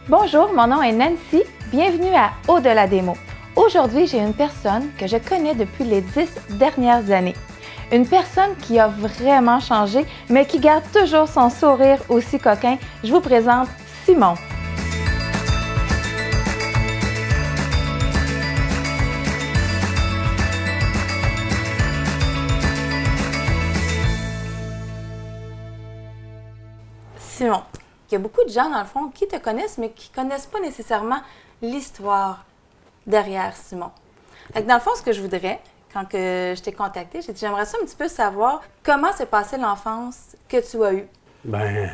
Bonjour, mon nom est Nancy. Bienvenue à Au-delà des mots. Aujourd'hui, j'ai une personne que je connais depuis les 10 dernières années. Une personne qui a vraiment changé, mais qui garde toujours son sourire aussi coquin. Je vous présente Simon. Simon, il y a beaucoup de gens, dans le fond, qui te connaissent, mais qui ne connaissent pas nécessairement l'histoire derrière Simon. Fait que dans le fond, ce que je voudrais, quand que je t'ai contacté, j'ai dit, j'aimerais ça un petit peu savoir comment s'est passée l'enfance que tu as eue. Bien,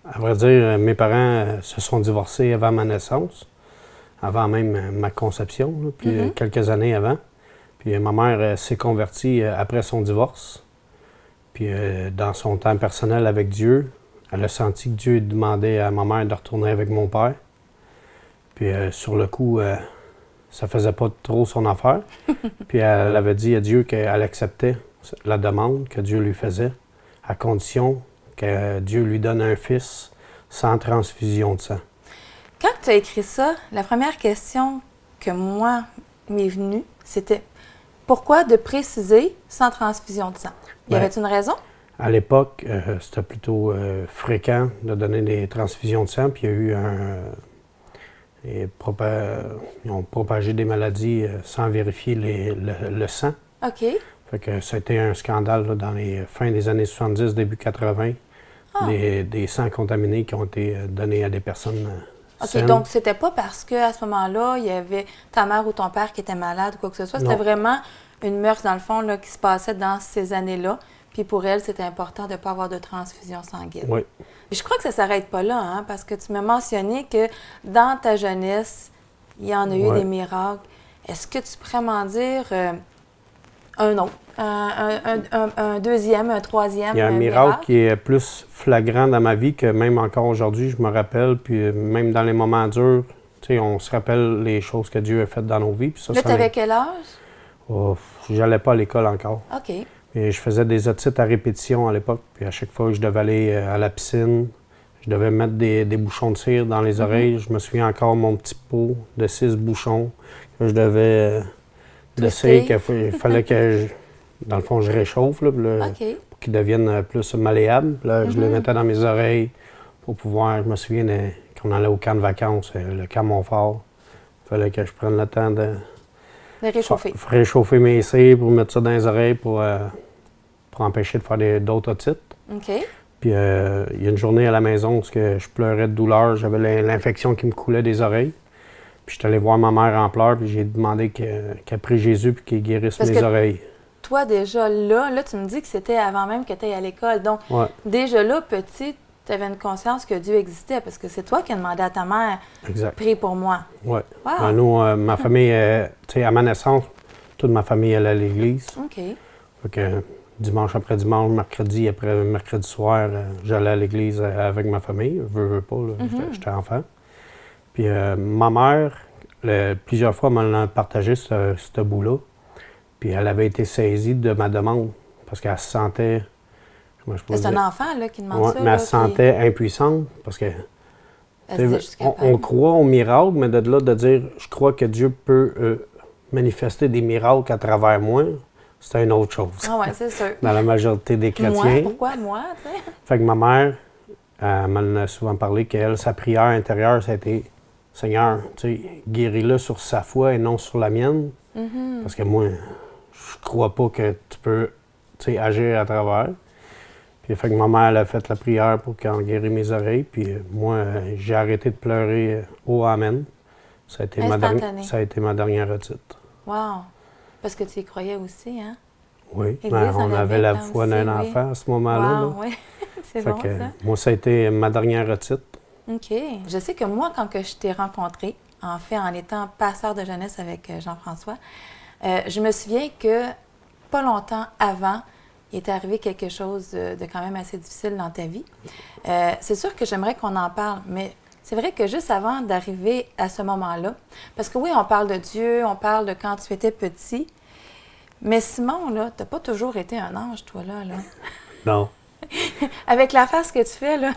à vrai dire, mes parents se sont divorcés avant ma naissance, avant même ma conception, là, puis quelques années avant. Puis ma mère s'est convertie après son divorce. Puis dans son temps personnel avec Dieu, elle a senti que Dieu demandait à ma mère de retourner avec mon père. Puis sur le coup, ça faisait pas trop son affaire. Puis elle avait dit à Dieu qu'elle acceptait la demande que Dieu lui faisait, à condition que Dieu lui donne un fils sans transfusion de sang. Quand tu as écrit ça, la première question que moi m'est venue, c'était pourquoi de préciser sans transfusion de sang? Y avait-il une raison? À l'époque, c'était plutôt fréquent de donner des transfusions de sang, puis il y a eu ils ont propagé des maladies sans vérifier le sang. OK. Fait que ça a été un scandale là, dans les fins des années 70, début 80, des sangs contaminés qui ont été donnés à des personnes OK, saines. donc c'était pas parce qu'à ce moment-là, il y avait ta mère ou ton père qui était malade ou quoi que ce soit. C'était vraiment une mœurs, dans le fond, là, qui se passait dans ces années-là. Puis pour elle, c'était important de ne pas avoir de transfusion sanguine. Oui. Puis je crois que ça ne s'arrête pas là, hein, parce que tu m'as mentionné que dans ta jeunesse, il y en a eu des miracles. Est-ce que tu pourrais m'en dire un autre, un deuxième, un troisième? Il y a un miracle qui est plus flagrant dans ma vie que même encore aujourd'hui, je me rappelle. Puis même dans les moments durs, tu sais, on se rappelle les choses que Dieu a faites dans nos vies. Puis ça, là, tu avais quel âge? Oh, j'allais pas à l'école encore. OK. Et je faisais des otites à répétition à l'époque. Puis à chaque fois que je devais aller à la piscine, je devais mettre des bouchons de cire dans les oreilles. Je me souviens encore mon petit pot de 6 bouchons que je devais laisser, qu'il fallait que, dans le fond, je réchauffe là, pour qu'ils deviennent plus malléables. Puis là, je les mettais dans mes oreilles pour pouvoir... Je me souviens qu'on allait au camp de vacances, le camp Montfort. Il fallait que je prenne le temps de réchauffer mes cires pour mettre ça dans les oreilles pour empêcher de faire d'autres otites. OK. Puis il y a une journée à la maison où je pleurais de douleur, j'avais l'infection qui me coulait des oreilles. Puis je suis allé voir ma mère en pleurs, puis j'ai demandé qu'elle prie Jésus puis qu'il guérisse mes oreilles. Toi, déjà là, tu me dis que c'était avant même que tu ailles à l'école. Donc, déjà là, petit, tu avais une conscience que Dieu existait parce que c'est toi qui as demandé à ta mère « Prie pour moi ». Oui. Wow. Ben, nous, ma famille, tu sais, à ma naissance, toute ma famille allait à l'église. OK. Fait que dimanche après dimanche, mercredi après mercredi soir, j'allais à l'église avec ma famille. Veux pas, là, j'étais enfant. Puis ma mère, plusieurs fois, m'en a partagé ce bout-là. Puis elle avait été saisie de ma demande parce qu'elle se sentait... C'est un enfant là, qui demande ça. Mais elle se sentait impuissante parce que on croit au miracle, mais de là de dire je crois que Dieu peut manifester des miracles à travers moi, c'est une autre chose. Ah oui, c'est sûr. Dans la majorité des chrétiens. Moi, pourquoi moi, tu sais? Fait que ma mère, elle m'en a souvent parlé qu'elle, sa prière intérieure, ça a été Seigneur, tu sais, guéris-le sur sa foi et non sur la mienne. Parce que moi, je crois pas que tu peux, tu sais, agir à travers. Puis fait que ma mère elle a fait la prière pour qu'elle guérisse mes oreilles. Puis moi, j'ai arrêté de pleurer au Amen. Ça a été ma dernière otite. Wow! Parce que tu y croyais aussi, hein? Oui, on avait la foi d'un enfant à ce moment-là. Wow, oui. C'est fait bon, que, ça. moi, ça a été ma dernière otite. OK. Je sais que moi, quand je t'ai rencontré, en fait, en étant pasteur de jeunesse avec Jean-François, je me souviens que pas longtemps avant, il est arrivé quelque chose de quand même assez difficile dans ta vie. C'est sûr que j'aimerais qu'on en parle, mais c'est vrai que juste avant d'arriver à ce moment-là, parce que oui, on parle de Dieu, on parle de quand tu étais petit, mais Simon, là, t'as pas toujours été un ange, toi, là. Non. Avec la face que tu fais, là,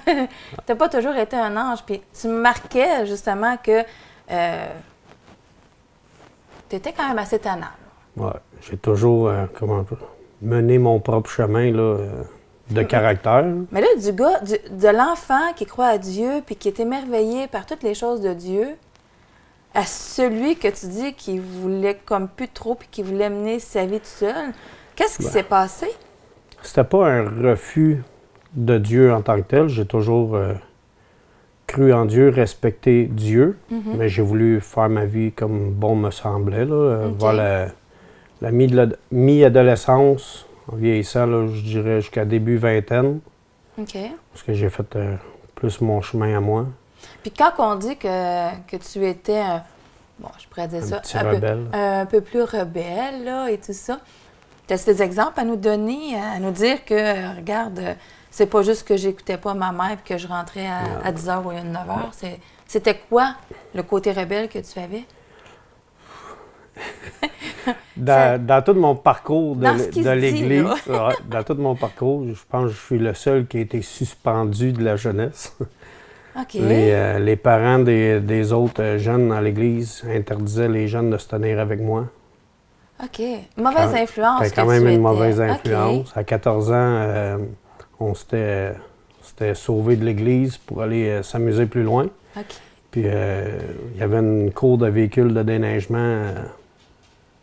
t'as pas toujours été un ange. Puis tu me marquais justement que tu étais quand même assez tannant. Ouais, j'ai toujours mené mon propre chemin là, de caractère. Mais là, de l'enfant qui croit à Dieu puis qui est émerveillé par toutes les choses de Dieu, à celui que tu dis qui voulait comme plus trop puis qui voulait mener sa vie tout seul, qu'est-ce qui s'est passé? C'était pas un refus de Dieu en tant que tel. J'ai toujours cru en Dieu, respecté Dieu, mais j'ai voulu faire ma vie comme bon me semblait. Là, vers la mi-adolescence, en vieillissant, là, je dirais jusqu'à début vingtaine. OK. Parce que j'ai fait plus mon chemin à moi. Puis quand on dit que tu étais, bon, je pourrais dire ça, Petit rebelle. Un peu plus rebelle, là, et tout ça, tu as des exemples à nous donner, à nous dire que, regarde, c'est pas juste que j'écoutais pas ma mère et que je rentrais à 10h ou à 9h. C'était quoi le côté rebelle que tu avais? Dans tout mon parcours de l'Église, là. dans tout mon parcours, je pense que je suis le seul qui a été suspendu de la jeunesse. OK. Les parents des autres jeunes dans l'Église interdisaient les jeunes de se tenir avec moi. OK. Mauvaise influence. C'était quand même une mauvaise influence. Okay. À 14 ans, on s'était sauvés de l'Église pour aller s'amuser plus loin. OK. Puis il y avait une cour de véhicules de déneigement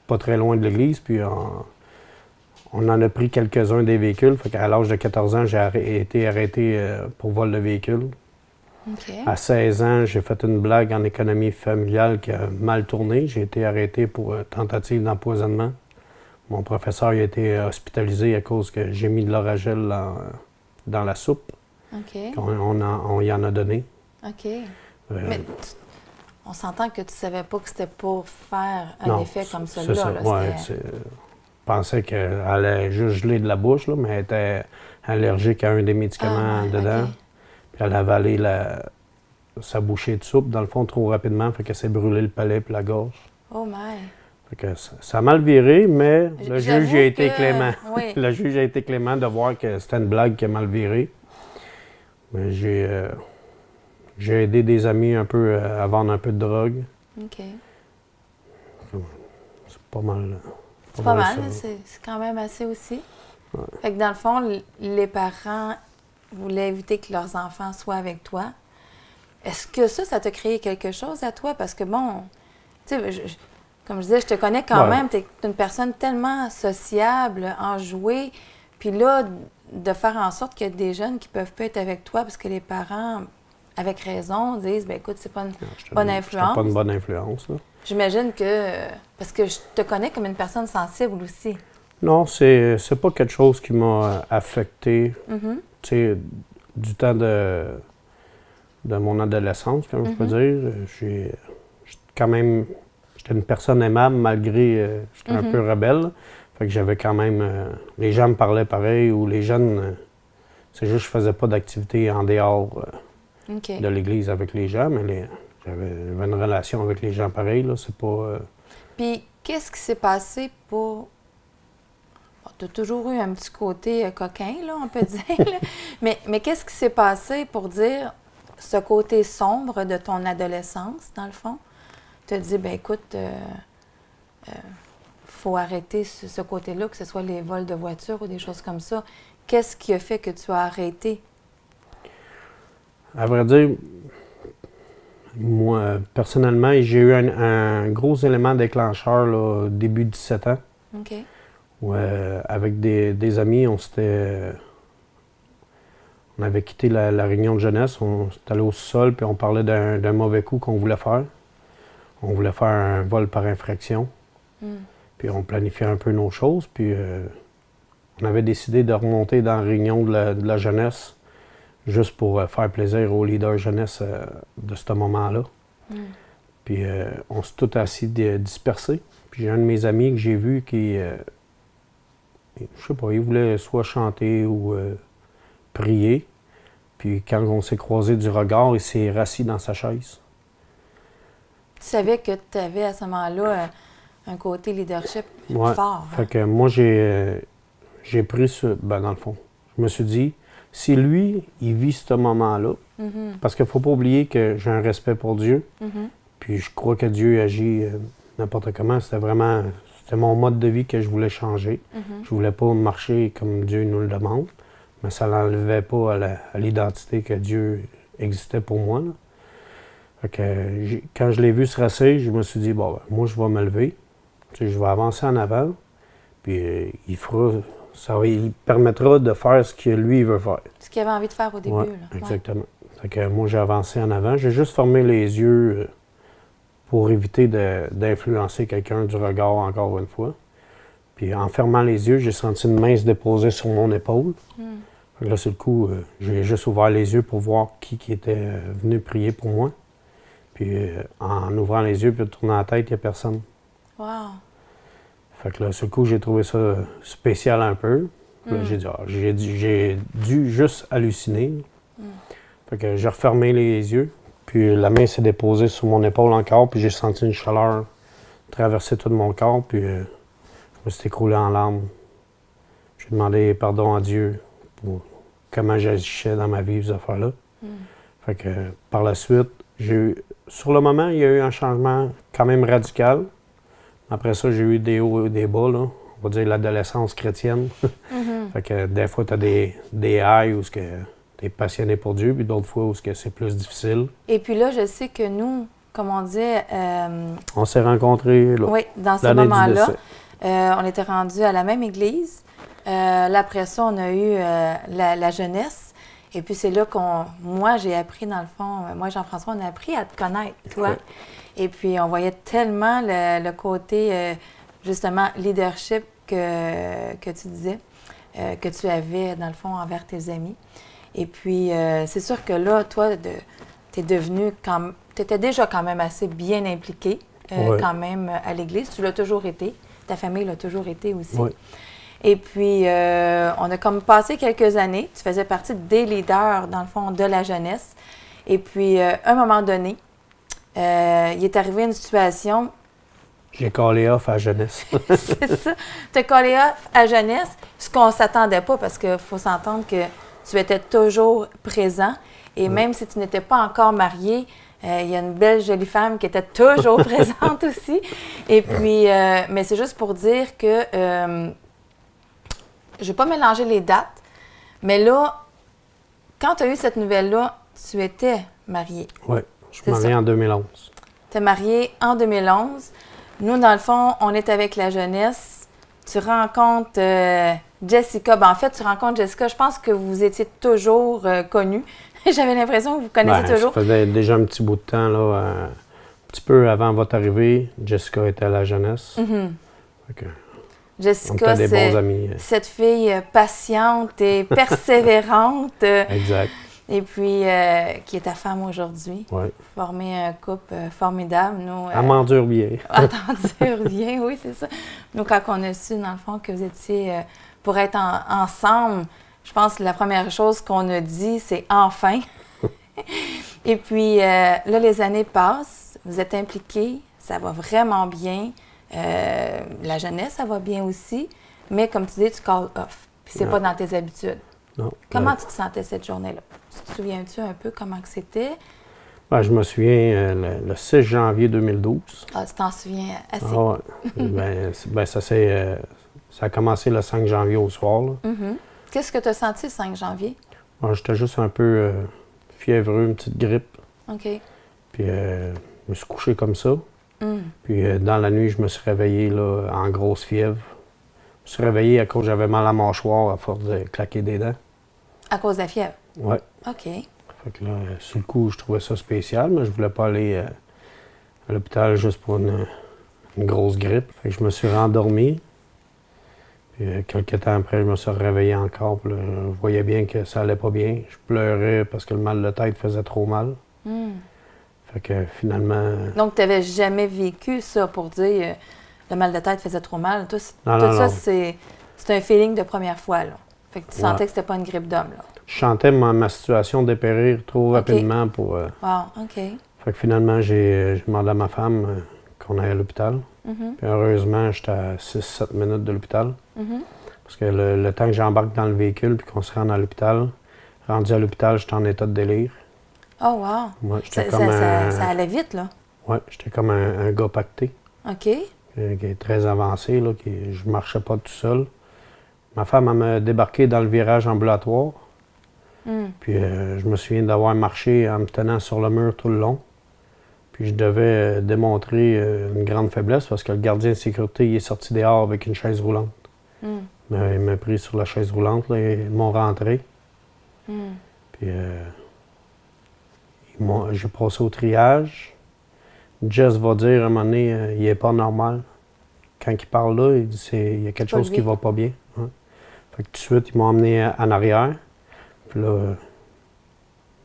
pas très loin de l'église, puis on en a pris quelques-uns des véhicules. Fait qu'à l'âge de 14 ans, j'ai été arrêté pour vol de véhicule. Okay. À 16 ans, j'ai fait une blague en économie familiale qui a mal tourné. J'ai été arrêté pour tentative d'empoisonnement. Mon professeur a été hospitalisé à cause que j'ai mis de l'oragel dans la soupe. Okay. On y en a donné. OK. Mais on s'entend que tu ne savais pas que c'était pour faire un effet comme celui-là. Je pensais qu'elle allait juste geler de la bouche, là, mais elle était allergique à un des médicaments dedans. Okay. Puis elle a avalé sa bouchée de soupe, dans le fond, trop rapidement, fait qu'elle s'est brûlé le palais et la gorge. Oh my! Fait que ça a mal viré, mais le juge a été clément. Oui. Le juge a été clément de voir que c'était une blague qui a mal viré. Mais j'ai aidé des amis un peu à vendre un peu de drogue. OK. C'est pas mal. C'est pas mal, c'est quand même assez aussi. Ouais. Fait que dans le fond, les parents voulaient éviter que leurs enfants soient avec toi. Est-ce que ça t'a créé quelque chose à toi? Parce que bon, tu sais, comme je disais, je te connais quand même, tu es une personne tellement sociable, enjouée. Puis là, de faire en sorte qu'il y a des jeunes qui peuvent pas être avec toi parce que les parents, avec raison, disent, bien écoute, c'est pas une bonne influence. C'est pas une bonne influence, là. J'imagine que, parce que je te connais comme une personne sensible aussi. Non, c'est pas quelque chose qui m'a affecté, tu sais, du temps de mon adolescence, comme je peux dire. J'étais une personne aimable malgré j'étais un peu rebelle. Fait que j'avais quand même, les gens me parlaient pareil, ou les jeunes, c'est juste que je faisais pas d'activité en dehors de l'église avec les gens, mais j'avais une relation avec les gens pareil, là, c'est pas... Puis, qu'est-ce qui s'est passé pour... Bon, tu as toujours eu un petit côté coquin, là, on peut dire, là. Mais qu'est-ce qui s'est passé pour dire ce côté sombre de ton adolescence, dans le fond? Tu as dit, bien écoute, faut arrêter ce côté-là, que ce soit les vols de voitures ou des choses comme ça. Qu'est-ce qui a fait que tu as arrêté? À vrai dire, moi, personnellement, j'ai eu un gros élément déclencheur là, début 17 ans. OK. Où, avec des amis, on avait quitté la réunion de jeunesse, on s'est allé au sol, puis on parlait d'un mauvais coup qu'on voulait faire. On voulait faire un vol par infraction. Puis on planifiait un peu nos choses, puis on avait décidé de remonter dans la réunion de la jeunesse, juste pour faire plaisir aux leaders jeunesse de ce moment-là. Puis on s'est tous assis dispersés. Puis j'ai un de mes amis que j'ai vu qui, je sais pas, il voulait soit chanter ou prier. Puis quand on s'est croisés du regard, il s'est rassis dans sa chaise. Tu savais que tu avais à ce moment-là un côté leadership fort. Fait que moi, j'ai pris ce... Ben, dans le fond, je me suis dit, si lui, il vit ce moment-là, parce qu'il ne faut pas oublier que j'ai un respect pour Dieu, puis je crois que Dieu agit n'importe comment. C'était mon mode de vie que je voulais changer. Je voulais pas marcher comme Dieu nous le demande, mais ça n'enlevait pas à l'identité que Dieu existait pour moi, là. Fait que quand je l'ai vu se rasser, je me suis dit, bon, ben, moi, je vais me lever, tu sais, je vais avancer en avant, puis il permettra de faire ce que lui il veut faire. Ce qu'il avait envie de faire au début. Ouais, là. exactement. Fait que moi, j'ai avancé en avant. J'ai juste fermé les yeux pour éviter d'influencer quelqu'un du regard encore une fois. Puis en fermant les yeux, j'ai senti une main se déposer sur mon épaule. Fait que là, sur le coup, j'ai juste ouvert les yeux pour voir qui était venu prier pour moi. Puis en ouvrant les yeux puis tournant la tête, il n'y a personne. Wow! Fait que là, sur le coup, j'ai trouvé ça spécial un peu. Puis là, j'ai dit, j'ai dû juste halluciner. Fait que j'ai refermé les yeux. Puis la main s'est déposée sur mon épaule encore. Puis j'ai senti une chaleur traverser tout mon corps. Puis je me suis écroulé en larmes. J'ai demandé pardon à Dieu pour comment j'agissais dans ma vie, ces affaires-là. Fait que par la suite, sur le moment, il y a eu un changement quand même radical. Après ça, j'ai eu des hauts et des bas, là. On va dire l'adolescence chrétienne. Fait que des fois, tu as des highs où tu es passionné pour Dieu, puis d'autres fois où c'est plus difficile. Et puis là, je sais que nous, comme on dit... on s'est rencontrés là. Oui, dans ce moment-là. On était rendus à la même église. Là, après ça, on a eu la jeunesse. Et puis c'est là moi, j'ai appris, dans le fond, moi et Jean-François, on a appris à te connaître, toi. Ouais. Et puis on voyait tellement le côté, justement, leadership que tu disais, que tu avais, dans le fond, envers tes amis. Et puis, c'est sûr que là, toi, tu étais déjà quand même assez bien impliqué, quand même, à l'Église. Tu l'as toujours été. Ta famille l'a toujours été aussi. Oui. Et puis, on a comme passé quelques années. Tu faisais partie des leaders, dans le fond, de la jeunesse. Et puis, à un moment donné, il est arrivé une situation... J'ai callé off à la jeunesse. C'est ça. Tu as callé off à jeunesse, ce qu'on ne s'attendait pas, parce qu'il faut s'entendre que tu étais toujours présent. Et même si tu n'étais pas encore marié, il y a une belle, jolie femme qui était toujours présente aussi. Et puis, mais c'est juste pour dire que je ne vais pas mélanger les dates, mais là, quand tu as eu cette nouvelle-là, tu étais marié. Oui, je suis marié en 2011. Tu es marié en 2011. Nous, dans le fond, on est avec la jeunesse. Tu rencontres Jessica. Ben, en fait, tu rencontres Jessica. Je pense que vous étiez toujours connus. J'avais l'impression que vous connaissiez toujours. Ça faisait déjà un petit bout de temps, là, un petit peu avant votre arrivée. Jessica était à la jeunesse. Jessica, des bons amis. Cette fille patiente et persévérante. Exact. Et puis, qui est ta femme aujourd'hui. Oui. Former un couple formidable. Nous, elle m'endure bien. Elle t'endure bien, oui, c'est ça. Nous, quand on a su, dans le fond, que vous étiez pour être ensemble, je pense que la première chose qu'on a dit, c'est « enfin ». Et puis, là, les années passent, vous êtes impliqués, ça va vraiment bien. La jeunesse, ça va bien aussi. Mais comme tu dis, tu call off. Puis c'est pas dans tes habitudes. Non. Comment tu te sentais cette journée-là? Tu te souviens-tu un peu comment que c'était? Ben, je me souviens le 6 janvier 2012. Ah, tu t'en souviens assez. Ah, ouais. Ça a commencé le 5 janvier au soir. Là. Qu'est-ce que tu as senti le 5 janvier? J'étais juste un peu fiévreux, une petite grippe. OK. Puis je me suis couché comme ça. Puis dans la nuit, je me suis réveillé là, en grosse fièvre. Je me suis réveillé à cause que j'avais mal à la mâchoire à force de claquer des dents. À cause de la fièvre? Oui. OK. Fait que là, sur le coup, je trouvais ça spécial, mais je voulais pas aller à l'hôpital juste pour une grosse grippe. Fait que je me suis rendormi. Puis quelques temps après, je me suis réveillé encore. Puis là, je voyais bien que ça allait pas bien. Je pleurais parce que le mal de tête faisait trop mal. Fait que finalement... Donc, tu n'avais jamais vécu ça pour dire le mal de tête faisait trop mal. Tout Non. ça, c'est un feeling de première fois, là. Fait que tu sentais que c'était pas une grippe d'homme, là. Je sentais ma situation dépérir trop rapidement pour... Wow, OK. Fait que finalement, j'ai demandé à ma femme qu'on aille à l'hôpital. Puis heureusement, j'étais à 6-7 minutes de l'hôpital. Parce que le temps que j'embarque dans le véhicule puis qu'on se rende à l'hôpital, Rendu à l'hôpital, j'étais en état de délire. Oh, wow! Moi, j'étais Ça allait vite, là? Ouais, j'étais comme un gars pacté, OK. qui est très avancé, là, je marchais pas tout seul. Ma femme, elle m'a débarqué dans le virage ambulatoire. Puis je me souviens d'avoir marché en me tenant sur le mur tout le long. Puis je devais démontrer une grande faiblesse parce que le gardien de sécurité il est sorti dehors avec une chaise roulante. Il m'a pris sur la chaise roulante, là, ils m'ont rentré. Puis j'ai passé au triage. Jess va dire à un moment donné, il est pas normal. Quand il parle là, il dit il y a quelque chose qui va pas bien. Hein. Fait que tout de suite, ils m'ont emmené en arrière. Puis là,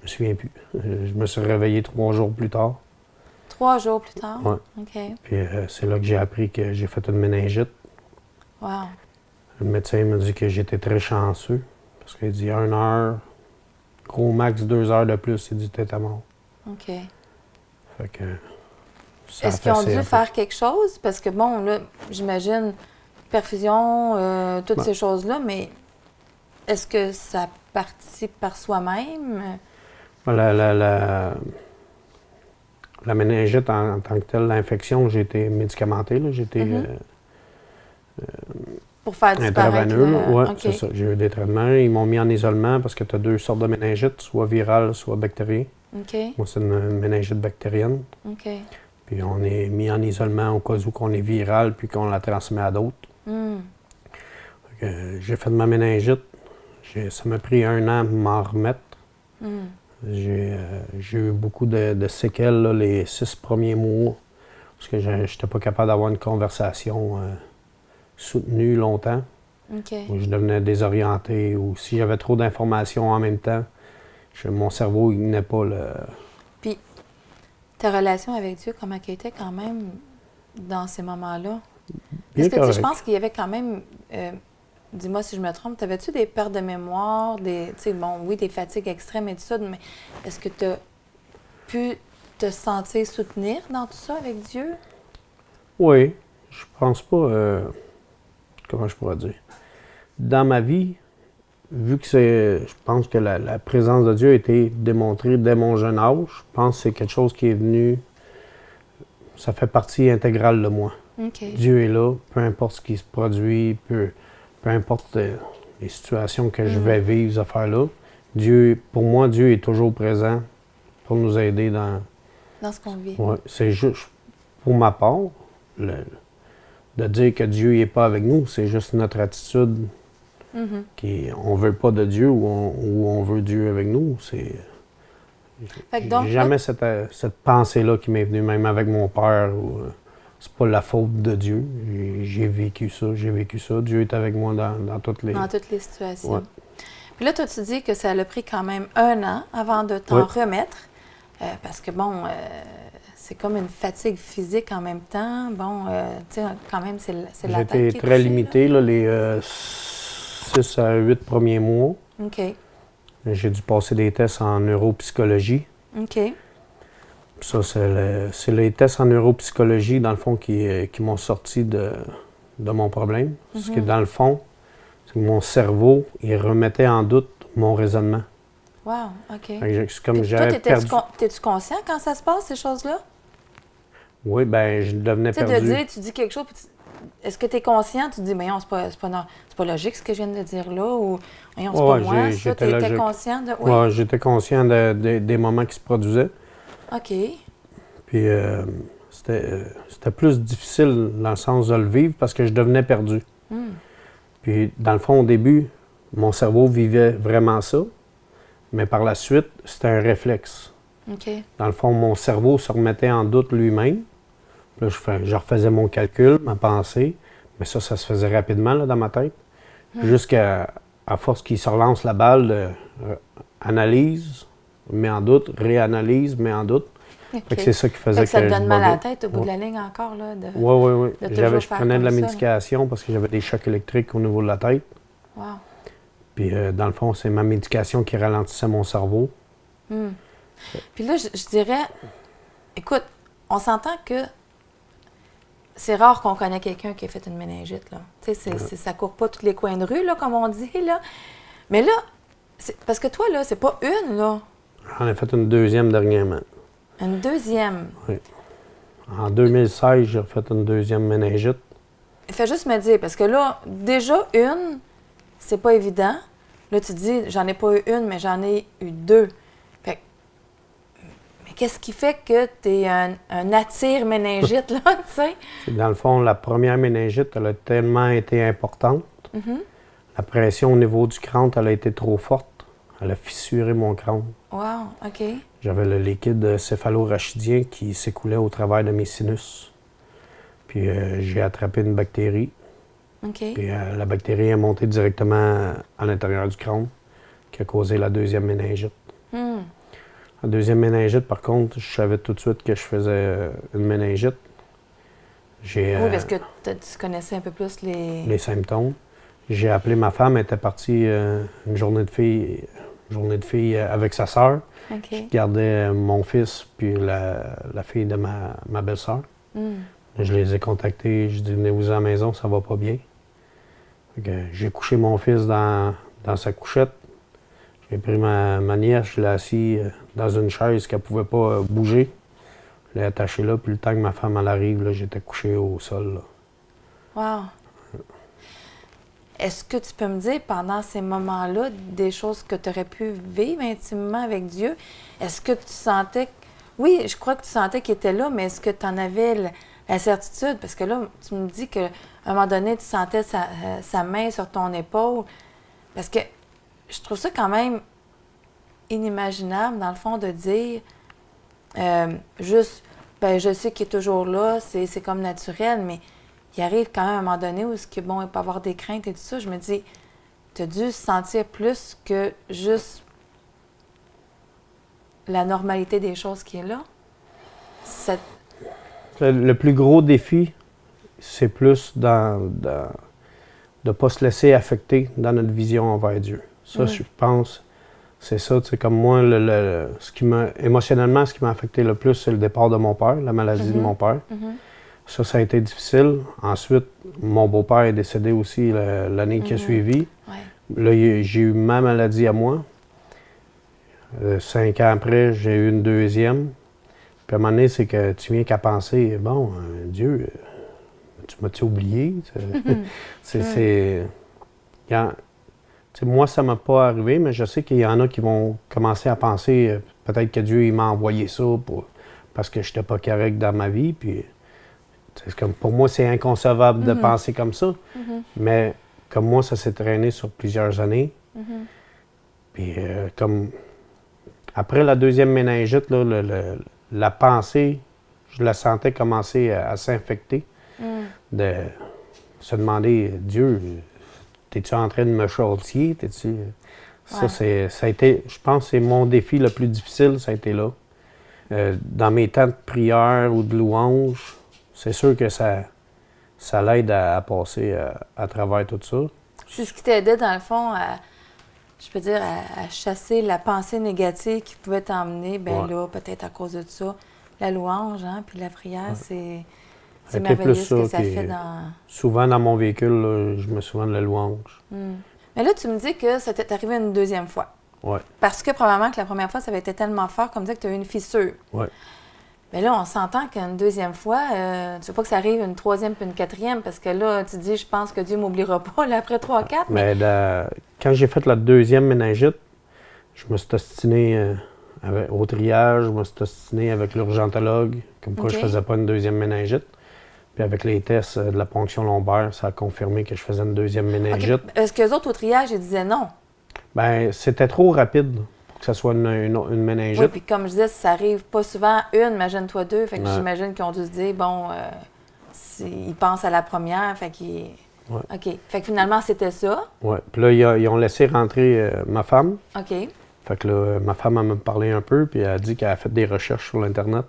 je me souviens plus. Je me suis réveillé 3 jours plus tard. 3 jours plus tard? Ouais. OK. Puis c'est là que j'ai appris que j'ai fait une méningite. Wow. Le médecin m'a dit que j'étais très chanceux. Parce qu'il dit 1 heure, gros max 2 heures de plus, il dit t'étais mort. OK. Fait que. Est-ce qu'ils ont dû faire quelque chose? Parce que bon, là, j'imagine perfusion, toutes ces choses-là, mais est-ce que ça participe par soi-même? La méningite en tant que telle, l'infection, j'ai été médicamenté. Là. J'ai été pour faire disparaître Oui, okay. C'est ça. J'ai eu des traitements. Ils m'ont mis en isolement parce que tu as 2 sortes de méningite, soit virale, soit bactérienne. Okay. Moi, c'est une méningite bactérienne. Okay. Puis on est mis en isolement au cas où qu'on est viral puis qu'on la transmet à d'autres. J'ai fait de ma méningite. Ça m'a pris 1 an pour m'en remettre. J'ai eu beaucoup de séquelles là, les 6 premiers mois parce que je n'étais pas capable d'avoir une conversation soutenue longtemps. Okay. Où je devenais désorienté ou si j'avais trop d'informations en même temps, mon cerveau il n'est pas le... Puis, ta relation avec Dieu, comment elle était quand même dans ces moments-là? Est-ce que je pense qu'il y avait quand même... dis-moi si je me trompe, t'avais-tu des pertes de mémoire, des fatigues extrêmes et tout ça, mais est-ce que tu as pu te sentir soutenir dans tout ça avec Dieu? Oui, je pense pas... comment je pourrais dire? Dans ma vie, vu que je pense que la présence de Dieu a été démontrée dès mon jeune âge, je pense que c'est quelque chose qui est venu... Ça fait partie intégrale de moi. Okay. Dieu est là, peu importe ce qui se produit, peu importe les situations que je vais vivre, ces affaires-là. Pour moi, Dieu est toujours présent pour nous aider dans ce qu'on vit. Ouais, c'est juste, pour ma part, de dire que Dieu n'est pas avec nous, c'est juste notre attitude. On veut pas de Dieu ou on veut Dieu avec nous. J'ai jamais cette pensée-là qui m'est venue, même avec mon père. C'est pas la faute de Dieu. J'ai vécu ça. Dieu est avec moi dans toutes les... Dans toutes les situations. Ouais. Puis là, toi, tu dis que ça a pris quand même 1 an avant de t'en remettre. Parce que, bon, c'est comme une fatigue physique en même temps. Bon, tu sais, quand même, c'est la tête qui est J'étais très limité, là, les 6 à 8 premiers mois. OK. J'ai dû passer des tests en neuropsychologie. OK. Ça, c'est les tests en neuropsychologie, dans le fond, qui m'ont sorti de mon problème. Parce que, dans le fond, c'est que mon cerveau, il remettait en doute mon raisonnement. Wow, OK. C'est comme toi, t'es-tu conscient quand ça se passe, ces choses-là? Oui, bien, je devenais perdu. Tu sais, de dire, tu dis quelque chose, est-ce que tu es conscient? Tu te dis, mais non, c'est pas logique ce que je viens de dire là, ou voyons, c'est pas moi, ça. Tu étais conscient de... Oui, ouais, j'étais conscient des moments qui se produisaient. OK. Puis c'était plus difficile dans le sens de le vivre parce que je devenais perdu. Puis dans le fond, au début, mon cerveau vivait vraiment ça, mais par la suite, c'était un réflexe. OK. Dans le fond, mon cerveau se remettait en doute lui-même. Là, je refaisais mon calcul, ma pensée, mais ça se faisait rapidement là, dans ma tête. Jusqu'à force qu'il se relance la balle, analyse, met en doute, réanalyse, met en doute. Okay. C'est ça qui faisait que ça te donne mal à la tête au bout de la ligne encore? Oui. Je prenais de la médication parce que j'avais des chocs électriques au niveau de la tête. Wow. Puis dans le fond, c'est ma médication qui ralentissait mon cerveau. Puis là, je dirais, écoute, on s'entend que c'est rare qu'on connaît quelqu'un qui a fait une méningite, là. Tu sais, ça court pas tous les coins de rue, là, comme on dit, là. Mais là, Parce que toi, là, c'est pas une, là. J'en ai fait une deuxième dernièrement. Une deuxième. Oui. En 2016, j'ai refait une deuxième méningite. Fais juste me dire, parce que là, déjà une, c'est pas évident. Là, tu te dis, j'en ai pas eu une, mais j'en ai eu deux. Fait que, mais qu'est-ce qui fait que t'es un attire-méningite, là, tu sais? C'est dans le fond, la première méningite, elle a tellement été importante. Mhm. La pression au niveau du crâne, elle a été trop forte. Elle a fissuré mon crâne. Wow, OK. J'avais le liquide céphalorachidien qui s'écoulait au travers de mes sinus. Puis j'ai attrapé une bactérie. OK. Puis la bactérie est montée directement à l'intérieur du crâne, qui a causé la deuxième méningite. Hmm. La deuxième méningite, par contre, je savais tout de suite que je faisais une méningite. J'ai Oui, parce que tu connaissais un peu plus les symptômes. J'ai appelé ma femme, elle était partie une journée de fille avec sa sœur. OK. Je gardais mon fils puis la fille de ma belle-sœur. Hmm. Je les ai contactés, je dis venez-vous à la maison, ça va pas bien. Fait que j'ai couché mon fils dans sa couchette. J'ai pris ma nièce, je l'ai assis dans une chaise qu'elle pouvait pas bouger. Je l'ai attaché là, puis le temps que ma femme elle arrive, là, j'étais couché au sol. Là. Wow. Est-ce que tu peux me dire, pendant ces moments-là, des choses que tu aurais pu vivre intimement avec Dieu? Est-ce que tu sentais... Oui, je crois que tu sentais qu'il était là, mais est-ce que tu en avais la certitude? Parce que là, tu me dis qu'à un moment donné, tu sentais sa main sur ton épaule. Parce que je trouve ça quand même inimaginable, dans le fond, de dire juste, ben je sais qu'il est toujours là, c'est comme naturel, mais il arrive quand même à un moment donné où il peut y avoir des craintes et tout ça. Je me dis, tu as dû sentir plus que juste la normalité des choses qui est là. Le plus gros défi, c'est plus de ne pas se laisser affecter dans notre vision envers Dieu. Ça, je pense, c'est ça. Tu sais, comme moi, émotionnellement, ce qui m'a affecté le plus, c'est le départ de mon père, la maladie de mon père. Ça a été difficile. Ensuite, mon beau-père est décédé aussi l'année qui a suivi. Ouais. Là, j'ai eu ma maladie à moi. 5 ans après, j'ai eu une deuxième. Puis à un moment donné, c'est que tu viens qu'à penser, bon, Dieu, tu m'as-tu oublié? Moi, ça ne m'a pas arrivé, mais je sais qu'il y en a qui vont commencer à penser, peut-être que Dieu il m'a envoyé ça parce que je n'étais pas correct dans ma vie. Puis, pour moi, c'est inconcevable de penser comme ça. Mais comme moi, ça s'est traîné sur plusieurs années. Puis comme après la deuxième méningite, là, la pensée, je la sentais commencer à s'infecter. De se demander, Dieu, t'es-tu en train de me châtier? Ça a été, je pense que c'est mon défi le plus difficile, ça a été là. Dans mes temps de prière ou de louange, c'est sûr que ça l'aide à passer à travers tout ça. C'est ce qui t'aidait, dans le fond, à chasser la pensée négative qui pouvait t'emmener, là, peut-être à cause de ça. La louange, hein, puis la prière, c'est merveilleux ce que ça fait dans... Souvent, dans mon véhicule, là, je me souviens de la louange. Mais là, tu me dis que ça t'est arrivé une deuxième fois. Oui. Parce que probablement que la première fois, ça avait été tellement fort, comme dire que tu as eu une fissure. Oui. Mais là, on s'entend qu'une deuxième fois, tu veux pas que ça arrive une troisième puis une quatrième, parce que là, tu dis, je pense que Dieu ne m'oubliera pas, là, après 3, 4. Mais quand j'ai fait la deuxième méningite, je me suis ostiné au triage, je me suis ostiné avec l'urgentologue, comme quoi je faisais pas une deuxième méningite. Puis avec les tests de la ponction lombaire, ça a confirmé que je faisais une deuxième méningite. Okay. Est-ce qu'eux autres, au triage, ils disaient non? Bien, c'était trop rapide pour que ça soit une méningite. Oui, puis comme je disais, ça arrive pas souvent une, imagine-toi deux. Fait que j'imagine qu'ils ont dû se dire, bon, ils pensent à la première, fait qu'ils... Ouais. OK. Fait que finalement, c'était ça. Oui. Puis là, ils ont laissé rentrer ma femme. OK. Fait que là, ma femme, elle m'a parlé un peu, puis elle a dit qu'elle a fait des recherches sur l'Internet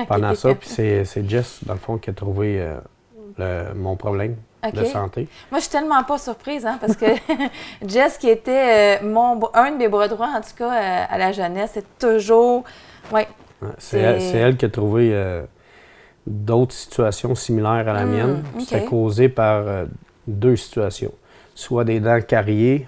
pendant ça. Puis c'est Jess, dans le fond, qui a trouvé mon problème de santé. Moi, je suis tellement pas surprise, hein, parce que Jess, qui était un de mes bras droits, en tout cas, à la jeunesse, c'est toujours... Ouais. C'est elle qui a trouvé d'autres situations similaires à la mienne. OK. C'était causé par deux situations. Soit des dents cariées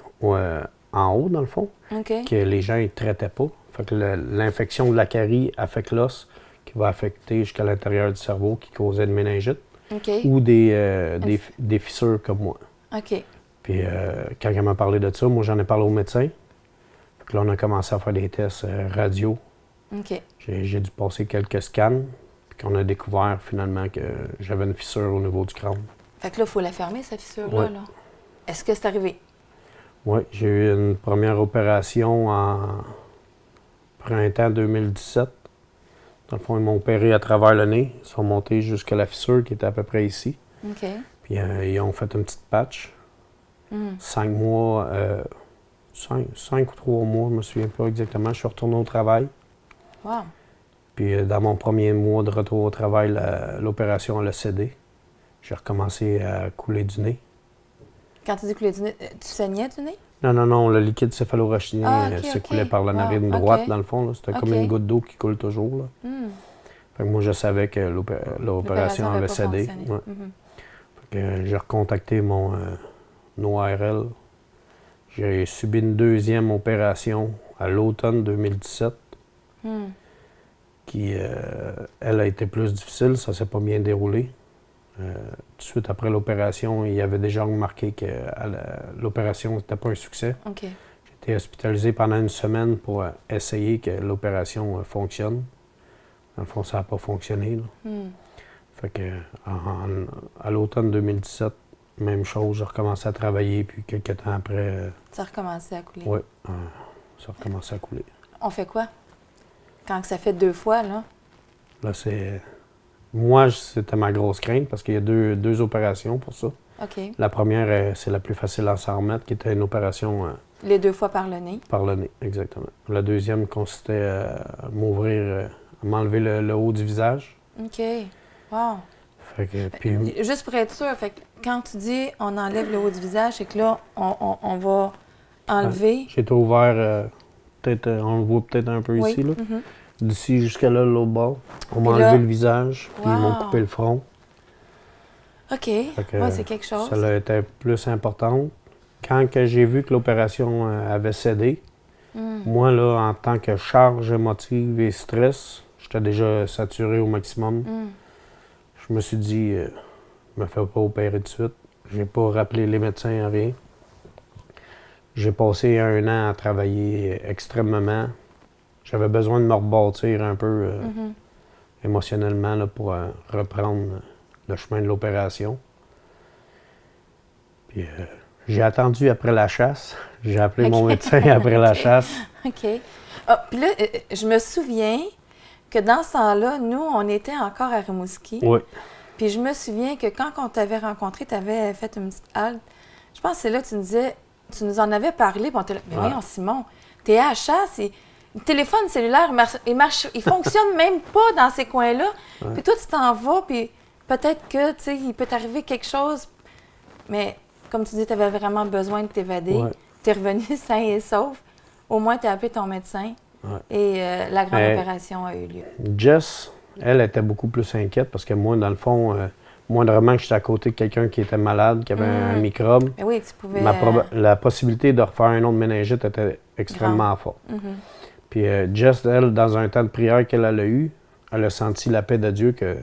en haut, dans le fond, OK. que les gens ne traitaient pas. Fait que l'infection de la carie affecte l'os, qui va affecter jusqu'à l'intérieur du cerveau, qui causait une méningite, OK. ou des fissures comme moi. OK. Puis quand elle m'a parlé de ça, moi, j'en ai parlé au médecin. Fait que là, on a commencé à faire des tests radio. OK. J'ai dû passer quelques scans, puis qu'on a découvert finalement que j'avais une fissure au niveau du crâne. Fait que là, il faut la fermer, cette fissure-là. Ouais. Là. Est-ce que c'est arrivé? Oui, j'ai eu une première opération en printemps 2017. Dans le fond, ils m'ont opéré à travers le nez. Ils sont montés jusqu'à la fissure qui était à peu près ici. OK. Puis ils ont fait une petite patch. 5 mois, 5 ou 3 mois, je me souviens pas exactement. Je suis retourné au travail. Wow. Puis dans mon premier mois de retour au travail, l'opération elle a cédé. J'ai recommencé à couler du nez. Quand tu dis couler du nez, tu saignais du nez? Non, le liquide céphalorachidien Ah, OK, s'écoulait OK. par la narine Wow, droite, OK. dans le fond. C'était comme OK. une goutte d'eau qui coule toujours. Là. Fait que moi, je savais que l'opération avait pas cédé. fonctionné. Ouais. Fait que j'ai recontacté mon ORL. J'ai subi une deuxième opération à l'automne 2017 qui, elle, a été plus difficile. Ça s'est pas bien déroulé. Tout de suite après l'opération, il avait déjà remarqué que l'opération n'était pas un succès. OK. J'ai été hospitalisé pendant une semaine pour essayer que l'opération fonctionne. Dans le fond, ça n'a pas fonctionné. Là. Fait que à l'automne 2017, même chose, j'ai recommencé à travailler, puis quelques temps après, Ça a recommencé à couler. oui, ça a recommencé à couler. On fait quoi? Quand ça fait 2 fois, là? Là, c'est... Moi, c'était ma grosse crainte, parce qu'il y a deux opérations pour ça. OK. La première, c'est la plus facile à s'en remettre, qui était une opération Les 2 fois par le nez. par le nez, exactement. La deuxième consistait à m'ouvrir, à m'enlever le haut du visage. OK. Wow. Fait que, puis, Juste pour être sûr, fait que quand tu dis on enlève le haut du visage, c'est que là, on va enlever. j'ai été ouvert, peut-être, on le voit peut-être un peu Oui. ici, là. D'ici jusqu'à là, l'autre bord. On m'a Puis là- enlevé le visage, puis ils m'ont Wow. coupé le front. OK. Fait que, Ouais, c'est quelque chose. Ça a été plus important. Quand que j'ai vu que l'opération avait cédé, moi, là, en tant que charge émotive et stress, j'étais déjà saturé au maximum. Je me suis dit, je me fais pas opérer de suite. J'ai pas rappelé les médecins, rien. J'ai passé 1 an à travailler extrêmement. J'avais besoin de me rebâtir un peu émotionnellement là, pour reprendre le chemin de l'opération. Puis j'ai attendu après la chasse. J'ai appelé mon médecin après la chasse. OK. Ah, puis là, je me souviens que dans ce temps-là, nous, on était encore à Rimouski. Oui, Puis je me souviens que quand on t'avait rencontré, tu avais fait une petite halte. Je pense que c'est là que tu nous disais, tu nous en avais parlé, puis on était là, mais Ouais. voyons, Simon, t'es à la chasse, et le téléphone cellulaire, il fonctionne même pas dans ces coins-là. Puis toi, tu t'en vas, puis peut-être que, tu sais, il peut t'arriver quelque chose, mais comme tu dis, tu avais vraiment besoin de t'évader. Ouais. Tu es revenu sain et sauf. Au moins, tu as appelé ton médecin Ouais. et la grande Mais- opération a eu lieu. Jess, elle était beaucoup plus inquiète parce que moi, dans le fond, moindrement que j'étais à côté de quelqu'un qui était malade, qui avait un microbe, Mais oui, tu pouvais... la possibilité de refaire un autre méningite était extrêmement forte. Puis Jess, elle, dans un temps de prière qu'elle a eu, elle a senti la paix de Dieu que,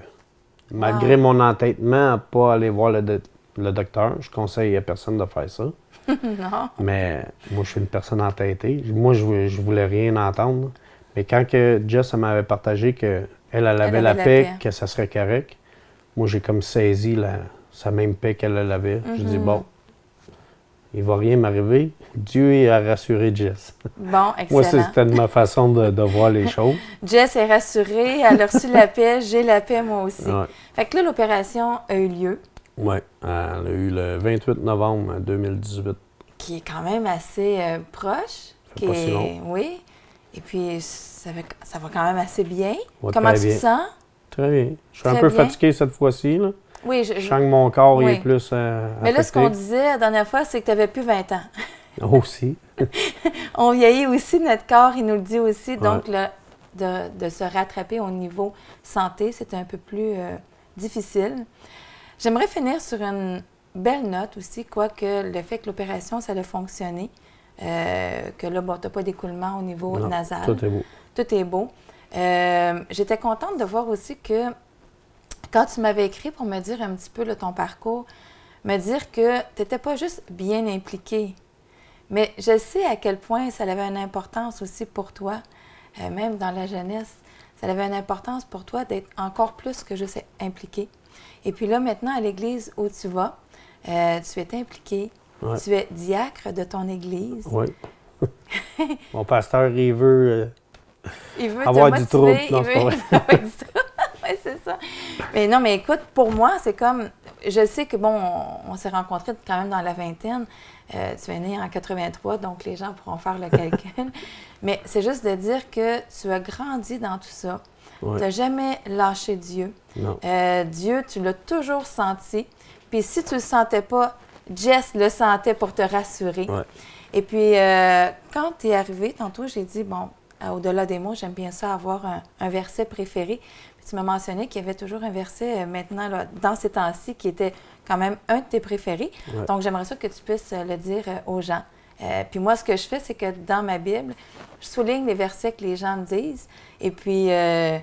malgré mon entêtement à ne pas aller voir le docteur, je conseille à personne de faire ça. non. Mais moi, je suis une personne entêtée. Moi, je voulais rien entendre. Mais quand que Jess elle m'avait partagé qu'elle avait la paix, que ça serait correct, moi, j'ai comme saisi sa même paix qu'elle avait. Je dis, bon, il va rien m'arriver. Dieu a rassuré Jess. Bon, Moi, excellent. c'était ma façon de voir les choses. Jess est rassurée, elle a reçu la paix, j'ai la paix moi aussi. Ouais. Fait que là, l'opération a eu lieu, Oui, elle a eu le 28 novembre 2018. qui est quand même assez proche. fait pas si long. Oui. Et puis, ça va quand même assez bien. Ouais, Comment très tu bien. te sens? Très bien. Je suis un Très peu bien. fatigué cette fois-ci. Là. Oui, Je sens que mon corps il Oui. est plus Mais là, ce qu'on affecté. disait la dernière fois, c'est que tu n'avais plus 20 ans. Aussi. On vieillit aussi, notre corps, il nous le dit aussi. Donc, de se rattraper au niveau santé, c'est un peu plus difficile. J'aimerais finir sur une belle note aussi, quoique le fait que l'opération, ça a fonctionné. que là, bon, tu n'as pas d'écoulement au niveau Non, nasal. tout est beau. Tout est beau. J'étais contente de voir aussi que quand tu m'avais écrit pour me dire un petit peu ton parcours, me dire que tu n'étais pas juste bien impliquée, mais je sais à quel point ça avait une importance aussi pour toi, même dans la jeunesse, ça avait une importance pour toi d'être encore plus que juste impliquée. Et puis là, maintenant, à l'église où tu vas, tu es impliqué, Ouais. tu es diacre de ton église. Oui. Mon pasteur, il veut Il veut avoir te du motiver, trouble. Non, il c'est pas veut vrai. avoir du trouble. Oui, c'est ça. Mais non, mais écoute, pour moi, c'est comme, je sais que, bon, on s'est rencontrés quand même dans la vingtaine. Tu es né en 83, donc les gens pourront faire le calcul. Mais c'est juste de dire que tu as grandi dans tout ça. Ouais. Tu n'as jamais lâché Dieu. Non. Dieu, tu l'as toujours senti. Puis si tu ne le sentais pas, Jess le sentait pour te rassurer. Ouais. Et puis, quand tu es arrivé, tantôt, j'ai dit, bon, au-delà des mots, j'aime bien ça avoir un verset préféré. Puis tu m'as mentionné qu'il y avait toujours un verset maintenant, là, dans ces temps-ci, qui était quand même un de tes préférés. Ouais. Donc, j'aimerais ça que tu puisses le dire aux gens. Puis moi, ce que je fais, c'est que dans ma Bible, je souligne les versets que les gens me disent. Et puis,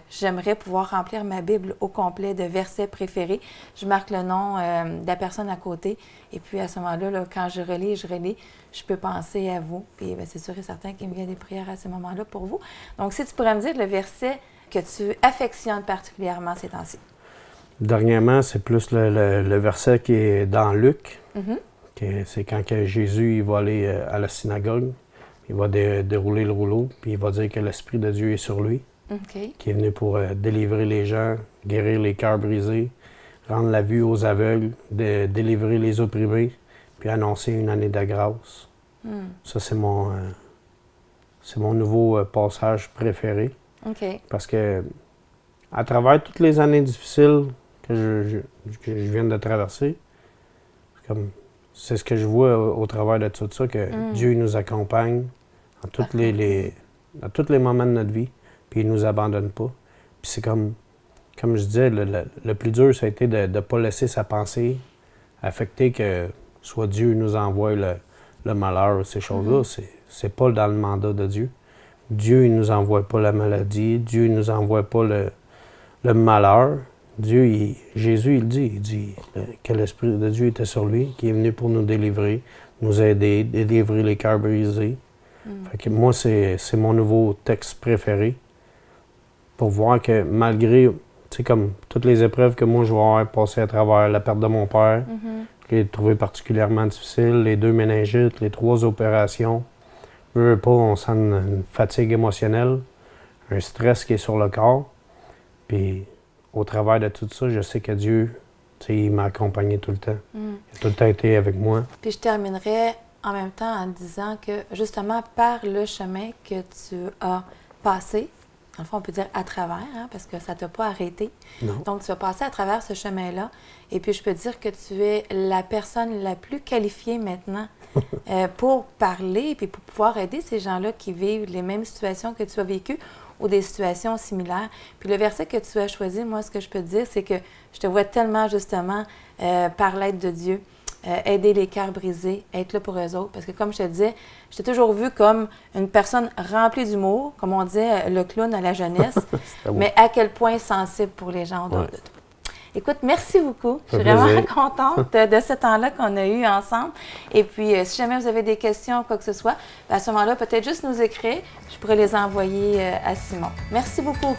j'aimerais pouvoir remplir ma Bible au complet de versets préférés. Je marque le nom de la personne à côté. Et puis, à ce moment-là, là, quand je relis, je peux penser à vous. Puis, bien, c'est sûr et certain qu'il me vient des prières à ce moment-là pour vous. Donc, si tu pourrais me dire le verset que tu affectionnes particulièrement ces temps-ci. Dernièrement, c'est plus le verset qui est dans Luc. Mm-hmm. C'est quand que Jésus il va aller à la synagogue. Il va dérouler le rouleau, puis il va dire que l'Esprit de Dieu est sur lui, OK. qui est venu pour délivrer les gens, guérir les cœurs brisés, rendre la vue aux aveugles, délivrer les opprimés, puis annoncer une année de grâce. Ça, c'est mon nouveau passage préféré. OK. Parce que à travers toutes les années difficiles que je viens de traverser, c'est ce que je vois au travers de tout ça, que Dieu nous accompagne dans tous les moments de notre vie, puis il ne nous abandonne pas. Puis c'est comme je disais, le plus dur, ça a été de ne pas laisser sa pensée affecter que soit Dieu nous envoie le malheur, ces choses-là. C'est pas dans le mandat de Dieu. Dieu, il ne nous envoie pas la maladie. Dieu, il ne nous envoie pas le malheur. Dieu, Jésus, il dit que l'Esprit de Dieu était sur lui, qui est venu pour nous délivrer, nous aider, délivrer les cœurs brisés. Fait que moi, c'est mon nouveau texte préféré pour voir que malgré, tu sais, comme toutes les épreuves que moi je vais avoir passées à travers la perte de mon père, que j'ai trouvé particulièrement difficile, les 2 méningites, les 3 opérations, on sent une fatigue émotionnelle, un stress qui est sur le corps. Puis au travers de tout ça, je sais que Dieu, tu sais, il m'a accompagné tout le temps. Il a tout le temps été avec moi. Puis je terminerai en même temps en disant que justement par le chemin que tu as passé, dans le fond on peut dire à travers, hein, parce que ça ne t'a pas arrêté. Non. Donc tu as passé à travers ce chemin-là et puis je peux dire que tu es la personne la plus qualifiée maintenant pour parler et puis pour pouvoir aider ces gens-là qui vivent les mêmes situations que tu as vécues ou des situations similaires. Puis le verset que tu as choisi, moi, ce que je peux te dire, c'est que je te vois tellement, justement, par l'aide de Dieu, aider les cœurs brisés, être là pour eux autres. Parce que, comme je te disais, je t'ai toujours vu comme une personne remplie d'humour, comme on disait, le clown à la jeunesse, mais à quel point sensible pour les gens autour de toi. Écoute, merci beaucoup. Je suis vraiment contente de ce temps-là qu'on a eu ensemble. Et puis, si jamais vous avez des questions ou quoi que ce soit, à ce moment-là, peut-être juste nous écrire. Je pourrais les envoyer à Simon. Merci beaucoup.